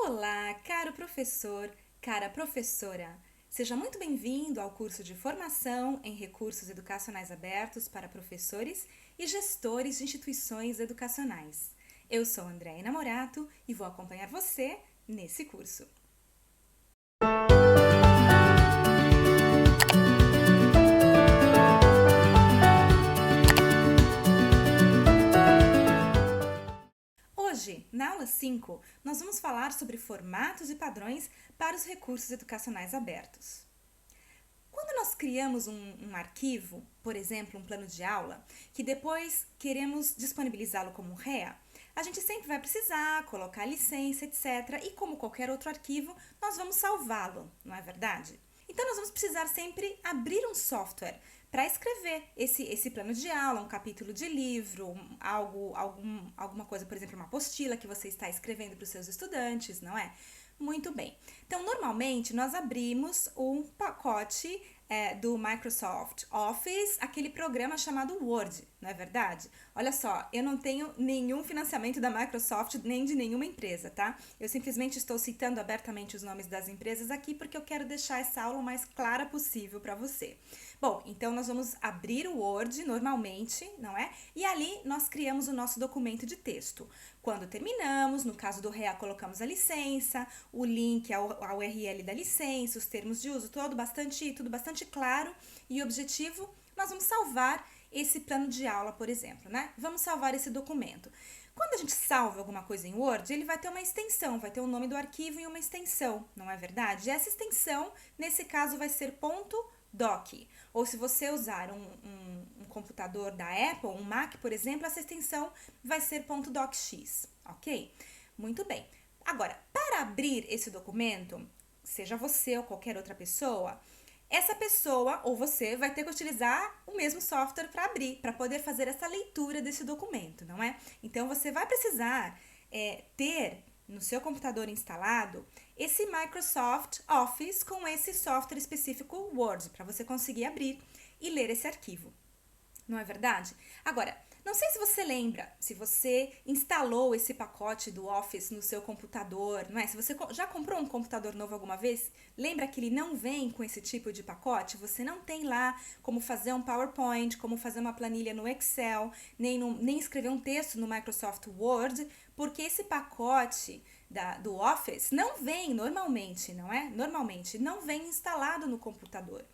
Olá, caro professor, cara professora! Seja muito bem-vindo ao curso de formação em recursos educacionais abertos para professores e gestores de instituições educacionais. Eu sou Andréia Morato e vou acompanhar você nesse curso. Hoje, na aula 5, nós vamos falar sobre formatos e padrões para os recursos educacionais abertos. Quando nós criamos um arquivo, por exemplo, um plano de aula, que depois queremos disponibilizá-lo como REA, a gente sempre vai precisar colocar licença, etc. E como qualquer outro arquivo, nós vamos salvá-lo, não é verdade? Então, nós vamos precisar sempre abrir um software para escrever esse plano de aula, um capítulo de livro, alguma coisa, por exemplo, uma apostila que você está escrevendo para os seus estudantes, não é? Muito bem. Então, normalmente, nós abrimos um pacote do Microsoft Office, aquele programa chamado Word, não é verdade? Olha só, eu não tenho nenhum financiamento da Microsoft nem de nenhuma empresa, tá? Eu simplesmente estou citando abertamente os nomes das empresas aqui porque eu quero deixar essa aula o mais clara possível para você. Bom, então nós vamos abrir o Word normalmente, não é? E ali nós criamos o nosso documento de texto. Quando terminamos, no caso do REA, colocamos a licença, o link ao URL da licença, os termos de uso, tudo bastante claro e objetivo. Nós vamos salvar esse plano de aula, por exemplo, né? Vamos salvar esse documento. Quando a gente salva alguma coisa em Word, ele vai ter uma extensão, vai ter o nome do arquivo e uma extensão, não é verdade? E essa extensão, nesse caso, vai ser .doc. Ou se você usar um computador da Apple, um Mac, por exemplo, essa extensão vai ser .docx, ok? Muito bem. Agora, para abrir esse documento, seja você ou qualquer outra pessoa, essa pessoa ou você vai ter que utilizar o mesmo software para abrir, para poder fazer essa leitura desse documento, não é? Então, você vai precisar ter no seu computador instalado esse Microsoft Office com esse software específico Word, para você conseguir abrir e ler esse arquivo. Não é verdade? Agora, não sei se você lembra, se você instalou esse pacote do Office no seu computador, não é? Se você já comprou um computador novo alguma vez, lembra que ele não vem com esse tipo de pacote? Você não tem lá como fazer um PowerPoint, como fazer uma planilha no Excel, nem escrever um texto no Microsoft Word, porque esse pacote do Office não vem normalmente, não é? Normalmente não vem instalado no computador.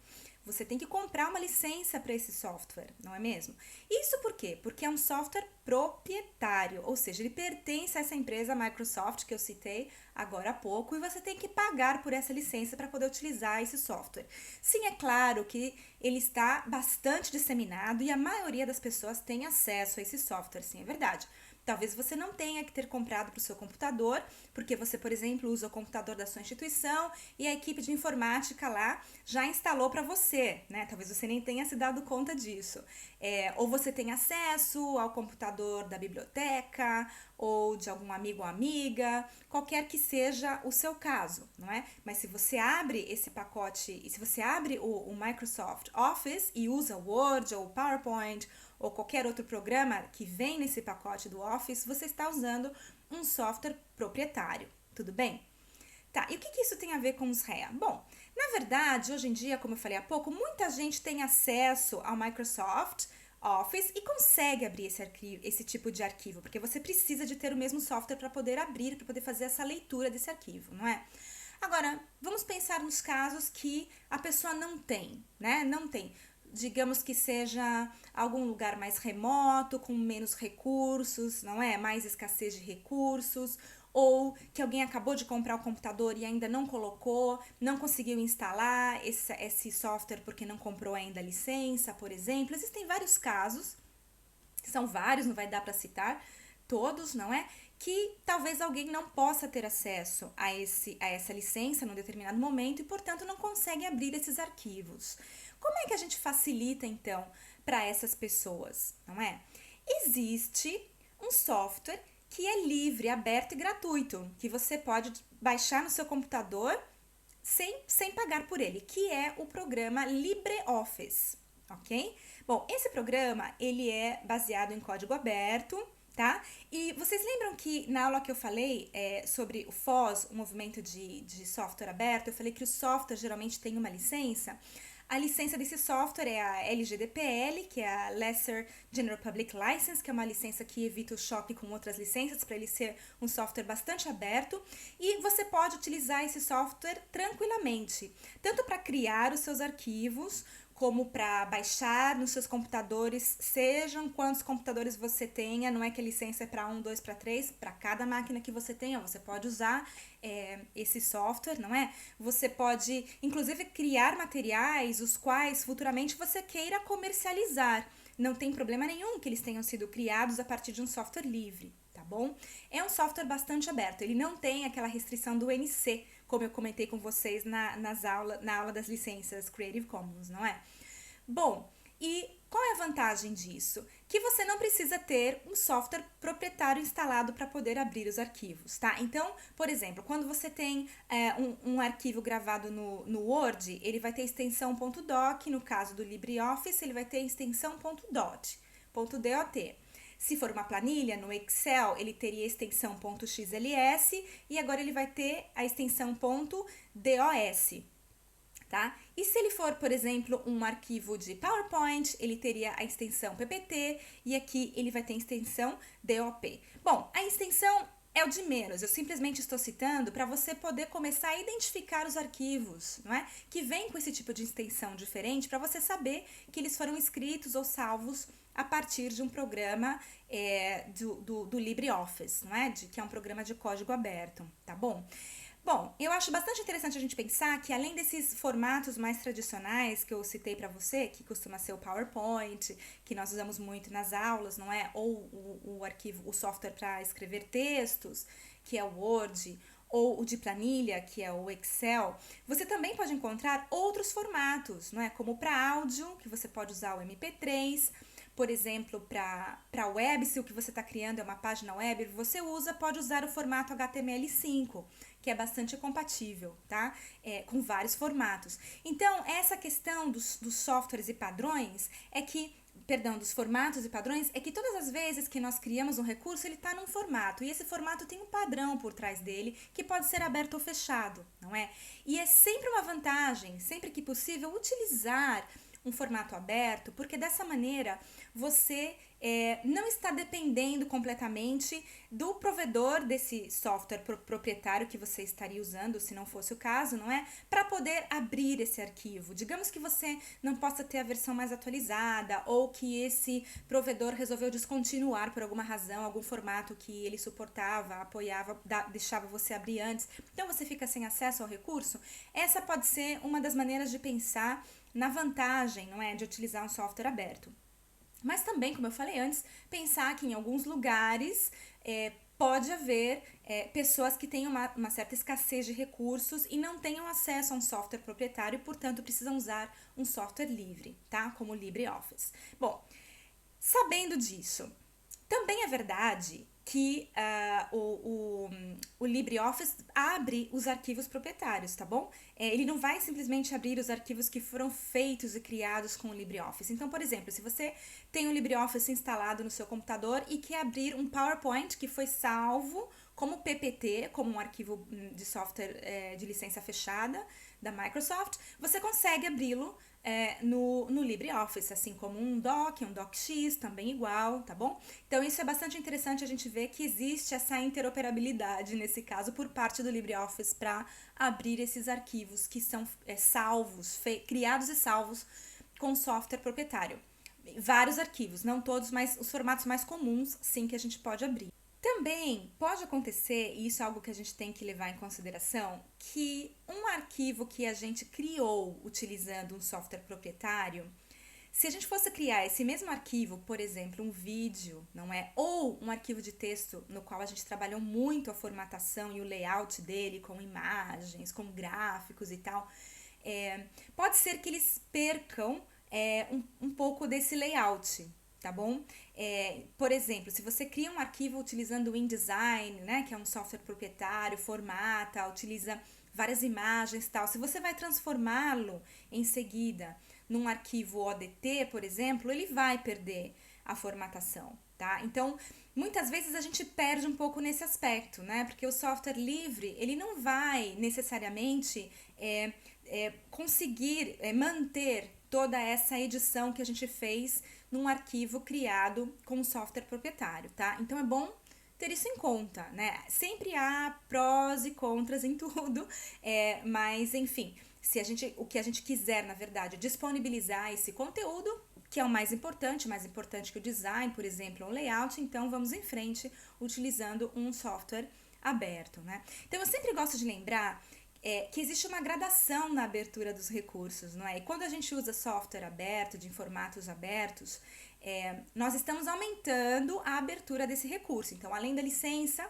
Você tem que comprar uma licença para esse software, não é mesmo? Isso por quê? Porque é um software proprietário, ou seja, ele pertence a essa empresa Microsoft que eu citei agora há pouco e você tem que pagar por essa licença para poder utilizar esse software. Sim, é claro que ele está bastante disseminado e a maioria das pessoas tem acesso a esse software, sim, é verdade. Talvez você não tenha que ter comprado para o seu computador, porque você, por exemplo, usa o computador da sua instituição e a equipe de informática lá já instalou para você, né? Talvez você nem tenha se dado conta disso. Ou você tem acesso ao computador da biblioteca ou de algum amigo ou amiga, qualquer que seja o seu caso, não é? Mas se você abre esse pacote, e se você abre o Microsoft Office e usa o Word ou o PowerPoint ou qualquer outro programa que vem nesse pacote do Office, você está usando um software proprietário, tudo bem? Tá, e o que isso tem a ver com os REA? Bom, na verdade, hoje em dia, como eu falei há pouco, muita gente tem acesso ao Microsoft Office e consegue abrir esse tipo de arquivo, porque você precisa de ter o mesmo software para poder abrir, para poder fazer essa leitura desse arquivo, não é? Agora, vamos pensar nos casos que a pessoa não tem, né? Não tem. Digamos que seja algum lugar mais remoto, com menos recursos, não é? Mais escassez de recursos, ou que alguém acabou de comprar o computador e ainda não colocou, não conseguiu instalar esse software porque não comprou ainda a licença, por exemplo. Existem vários casos, são vários, não vai dar para citar todos, não é? Que talvez alguém não possa ter acesso a essa licença num determinado momento e, portanto, não consegue abrir esses arquivos. Como é que a gente facilita, então, para essas pessoas, não é? Existe um software que é livre, aberto e gratuito, que você pode baixar no seu computador sem pagar por ele, que é o programa LibreOffice, ok? Bom, esse programa, ele é baseado em código aberto, tá? E vocês lembram que na aula que eu falei sobre o FOSS, o movimento de software aberto, eu falei que o software geralmente tem uma licença? A licença desse software é a LGDPL, que é a Lesser General Public License, que é uma licença que evita o choque com outras licenças, para ele ser um software bastante aberto. E você pode utilizar esse software tranquilamente, tanto para criar os seus arquivos, como para baixar nos seus computadores, sejam quantos computadores você tenha, não é que a licença é para 1, 2, para 3, para cada máquina que você tenha, você pode usar esse software, não é? Você pode, inclusive, criar materiais os quais futuramente você queira comercializar. Não tem problema nenhum que eles tenham sido criados a partir de um software livre, tá bom? É um software bastante aberto, ele não tem aquela restrição do NC, como eu comentei com vocês na aula das licenças Creative Commons, não é? Bom, e qual é a vantagem disso? Que você não precisa ter um software proprietário instalado para poder abrir os arquivos, tá? Então, por exemplo, quando você tem um arquivo gravado no Word, ele vai ter extensão .doc, no caso do LibreOffice, ele vai ter extensão .dot. Se for uma planilha, no Excel, ele teria a extensão .xls e agora ele vai ter a extensão .dos, tá? E se ele for, por exemplo, um arquivo de PowerPoint, ele teria a extensão PPT e aqui ele vai ter a extensão DOP. Bom, a extensão é o de menos, eu simplesmente estou citando para você poder começar a identificar os arquivos, não é? Que vem com esse tipo de extensão diferente para você saber que eles foram escritos ou salvos a partir de um programa do LibreOffice, não é? Que é um programa de código aberto, tá bom? Bom, eu acho bastante interessante a gente pensar que além desses formatos mais tradicionais que eu citei para você, que costuma ser o PowerPoint, que nós usamos muito nas aulas, não é? Ou o arquivo, o software para escrever textos, que é o Word, ou o de planilha, que é o Excel, você também pode encontrar outros formatos, não é? Como para áudio, que você pode usar o MP3, por exemplo, para web, se o que você está criando é uma página web, você pode usar o formato HTML5, que é bastante compatível, tá? Com vários formatos. Então, essa questão dos softwares e padrões dos formatos e padrões, é que todas as vezes que nós criamos um recurso, ele está num formato, e esse formato tem um padrão por trás dele, que pode ser aberto ou fechado, não é? E é sempre uma vantagem, sempre que possível, utilizar um formato aberto, porque dessa maneira você não está dependendo completamente do provedor desse software proprietário que você estaria usando, se não fosse o caso, não é? Para poder abrir esse arquivo. Digamos que você não possa ter a versão mais atualizada ou que esse provedor resolveu descontinuar por alguma razão, algum formato que ele suportava, apoiava, deixava você abrir antes. Então você fica sem acesso ao recurso. Essa pode ser uma das maneiras de pensar na vantagem, não é, de utilizar um software aberto. Mas também, como eu falei antes, pensar que em alguns lugares pode haver pessoas que tenham uma certa escassez de recursos e não tenham acesso a um software proprietário e, portanto, precisam usar um software livre, tá? Como o LibreOffice. Bom, sabendo disso, também é verdade que o LibreOffice abre os arquivos proprietários, tá bom? Ele não vai simplesmente abrir os arquivos que foram feitos e criados com o LibreOffice. Então, por exemplo, se você tem o LibreOffice instalado no seu computador e quer abrir um PowerPoint que foi salvo como PPT, como um arquivo de software de licença fechada da Microsoft, você consegue abri-lo no LibreOffice, assim como um DocX, também igual, tá bom? Então isso é bastante interessante a gente ver que existe essa interoperabilidade, nesse caso, por parte do LibreOffice para abrir esses arquivos que são salvos, criados e salvos com software proprietário. Vários arquivos, não todos, mas os formatos mais comuns, sim, que a gente pode abrir. Também pode acontecer, e isso é algo que a gente tem que levar em consideração, que um arquivo que a gente criou utilizando um software proprietário, se a gente fosse criar esse mesmo arquivo, por exemplo, um vídeo, não é? Ou um arquivo de texto no qual a gente trabalhou muito a formatação e o layout dele, com imagens, com gráficos e tal, pode ser que eles percam um pouco desse layout, tá bom? Por exemplo, se você cria um arquivo utilizando o InDesign, né, que é um software proprietário, formata, utiliza várias imagens e tal, se você vai transformá-lo em seguida num arquivo ODT, por exemplo, ele vai perder a formatação, tá? Então, muitas vezes a gente perde um pouco nesse aspecto, né? Porque o software livre, ele não vai necessariamente conseguir manter toda essa edição que a gente fez num arquivo criado com um software proprietário, tá? Então, é bom ter isso em conta, né? Sempre há prós e contras em tudo, mas enfim, o que a gente quiser, na verdade, disponibilizar esse conteúdo, que é o mais importante que o design, por exemplo, o layout, então vamos em frente utilizando um software aberto, né? Então eu sempre gosto de lembrar que existe uma gradação na abertura dos recursos, não é? E quando a gente usa software aberto, de formatos abertos, nós estamos aumentando a abertura desse recurso. Então, além da licença,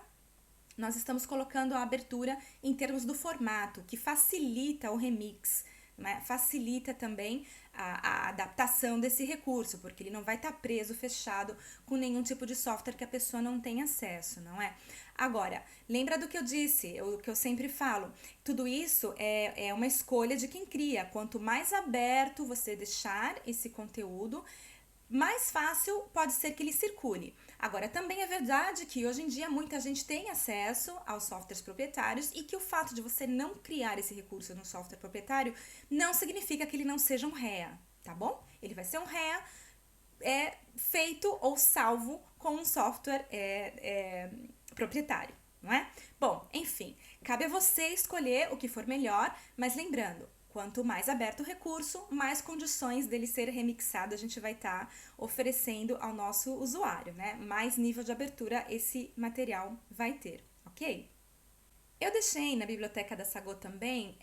nós estamos colocando a abertura em termos do formato, que facilita o remix, né? Facilita também a adaptação desse recurso, porque ele não vai estar preso, fechado, com nenhum tipo de software que a pessoa não tem acesso, não é? Agora, lembra do que eu disse, o que eu sempre falo, tudo isso é uma escolha de quem cria. Quanto mais aberto você deixar esse conteúdo, mais fácil pode ser que ele circule. Agora, também é verdade que hoje em dia muita gente tem acesso aos softwares proprietários e que o fato de você não criar esse recurso no software proprietário não significa que ele não seja um REA, tá bom? Ele vai ser um REA feito ou salvo com um software proprietário, não é? Bom, enfim, cabe a você escolher o que for melhor, mas lembrando, quanto mais aberto o recurso, mais condições dele ser remixado a gente vai estar oferecendo ao nosso usuário, né? Mais nível de abertura esse material vai ter, ok? Eu deixei na biblioteca da Sago também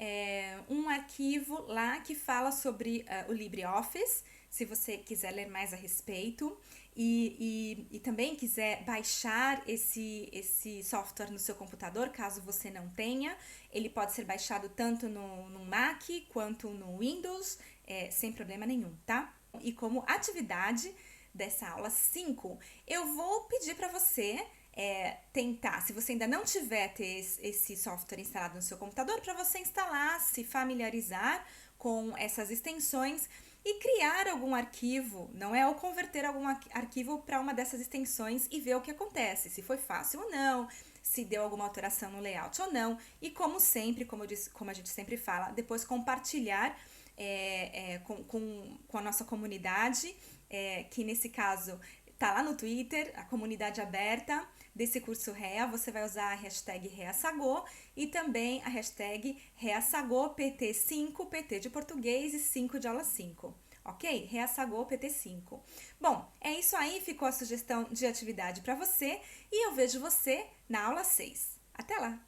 um arquivo lá que fala sobre o LibreOffice, se você quiser ler mais a respeito e também quiser baixar esse software no seu computador, caso você não tenha, ele pode ser baixado tanto no Mac quanto no Windows, sem problema nenhum, tá? E como atividade dessa aula 5, eu vou pedir para você tentar, se você ainda não tiver esse software instalado no seu computador, para você instalar, se familiarizar com essas extensões e criar algum arquivo, não é? Ou converter algum arquivo para uma dessas extensões e ver o que acontece, se foi fácil ou não, se deu alguma alteração no layout ou não. E como sempre, como a gente sempre fala, depois compartilhar com a nossa comunidade, que nesse caso tá lá no Twitter, a comunidade aberta desse curso REA. Você vai usar a hashtag REASAGO e também a hashtag REASAGOPT5, PT de português e 5 de aula 5, ok? REASAGOPT5. Bom, é isso aí, ficou a sugestão de atividade para você e eu vejo você na aula 6. Até lá!